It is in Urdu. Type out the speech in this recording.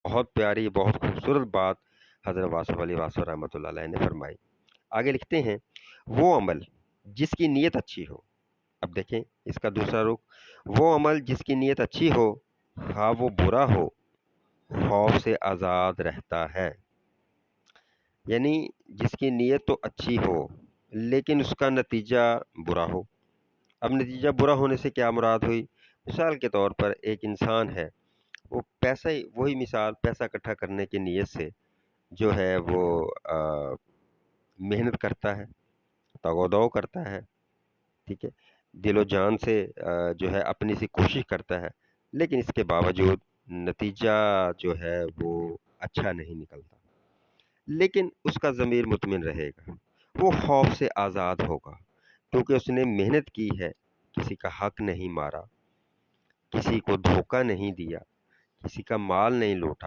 بہت پیاری بہت خوبصورت بات حضرت واصف علی واصف رحمۃ اللہ علیہ نے فرمائی۔ آگے لکھتے ہیں وہ عمل جس کی نیت اچھی ہو۔ اب دیکھیں اس کا دوسرا رخ، وہ عمل جس کی نیت اچھی ہو خواہ وہ برا ہو خوف سے آزاد رہتا ہے۔ یعنی جس کی نیت تو اچھی ہو لیکن اس کا نتیجہ برا ہو۔ اب نتیجہ برا ہونے سے کیا مراد ہوئی؟ مثال کے طور پر ایک انسان ہے، وہ پیسہ وہی مثال پیسہ اکٹھا کرنے کی نیت سے جو ہے وہ محنت کرتا ہے، تگ و دو کرتا ہے، ٹھیک ہے، دل و جان سے جو ہے اپنی سی کوشش کرتا ہے، لیکن اس کے باوجود نتیجہ جو ہے وہ اچھا نہیں نکلتا، لیکن اس کا ضمیر مطمئن رہے گا، وہ خوف سے آزاد ہوگا، کیونکہ اس نے محنت کی ہے، کسی کا حق نہیں مارا، کسی کو دھوکہ نہیں دیا، کسی کا مال نہیں لوٹا،